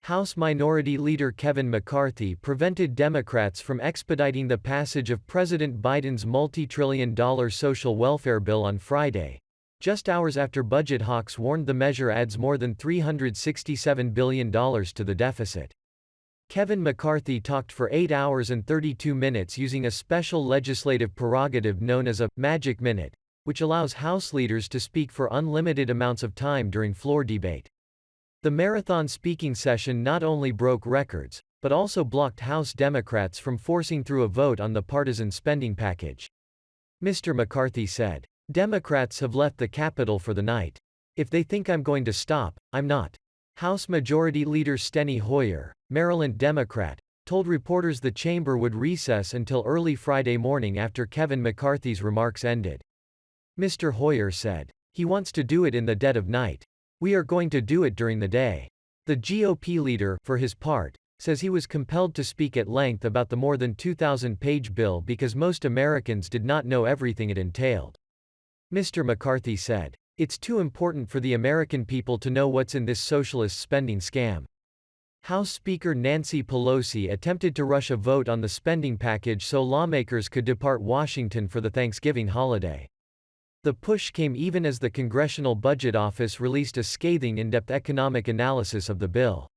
House Minority Leader Kevin McCarthy prevented Democrats from expediting the passage of President Biden's multi-trillion-dollar social welfare bill on Friday, just hours after budget hawks warned the measure adds more than $367 billion to the deficit. Kevin McCarthy talked for 8 hours and 32 minutes using a special legislative prerogative known as a «magic minute», which allows House leaders to speak for unlimited amounts of time during floor debate. The marathon speaking session not only broke records, but also blocked House Democrats from forcing through a vote on the partisan spending package. Mr. McCarthy said, "Democrats have left the Capitol for the night. If they think I'm going to stop, I'm not." House Majority Leader Steny Hoyer, Maryland Democrat, told reporters the chamber would recess until early Friday morning after Kevin McCarthy's remarks ended. Mr. Hoyer said, "He wants to do it in the dead of night. We are going to do it during the day." The GOP leader, for his part, says he was compelled to speak at length about the more than 2,000-page bill because most Americans did not know everything it entailed. Mr. McCarthy said, "It's too important for the American people to know what's in this socialist spending scam." House Speaker Nancy Pelosi attempted to rush a vote on the spending package so lawmakers could depart Washington for the Thanksgiving holiday. The push came even as the Congressional Budget Office released a scathing in-depth economic analysis of the bill.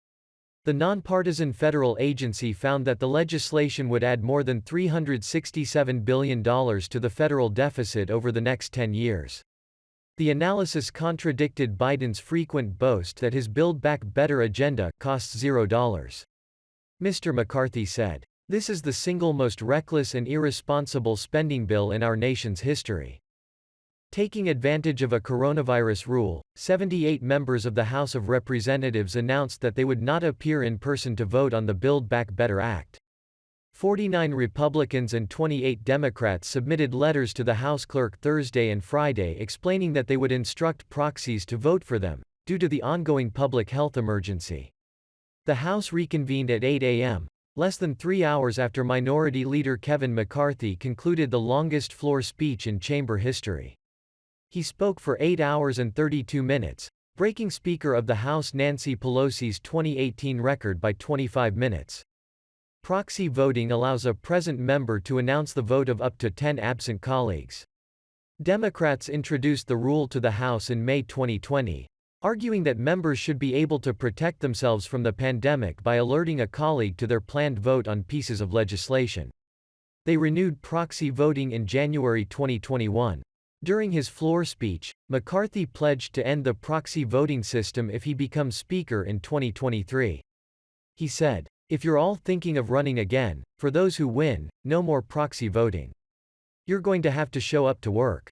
The nonpartisan federal agency found that the legislation would add more than $367 billion to the federal deficit over the next 10 years. The analysis contradicted Biden's frequent boast that his Build Back Better agenda costs $0. Mr. McCarthy said, "This is the single most reckless and irresponsible spending bill in our nation's history." Taking advantage of a coronavirus rule, 78 members of the House of Representatives announced that they would not appear in person to vote on the Build Back Better Act. 49 Republicans and 28 Democrats submitted letters to the House clerk Thursday and Friday explaining that they would instruct proxies to vote for them, due to the ongoing public health emergency. The House reconvened at 8 a.m., less than 3 hours after Minority Leader Kevin McCarthy concluded the longest floor speech in chamber history. He spoke for 8 hours and 32 minutes, breaking Speaker of the House Nancy Pelosi's 2018 record by 25 minutes. Proxy voting allows a present member to announce the vote of up to 10 absent colleagues. Democrats introduced the rule to the House in May 2020, arguing that members should be able to protect themselves from the pandemic by alerting a colleague to their planned vote on pieces of legislation. They renewed proxy voting in January 2021. During his floor speech, McCarthy pledged to end the proxy voting system if he becomes Speaker in 2023. He said, "If you're all thinking of running again, for those who win, no more proxy voting. You're going to have to show up to work."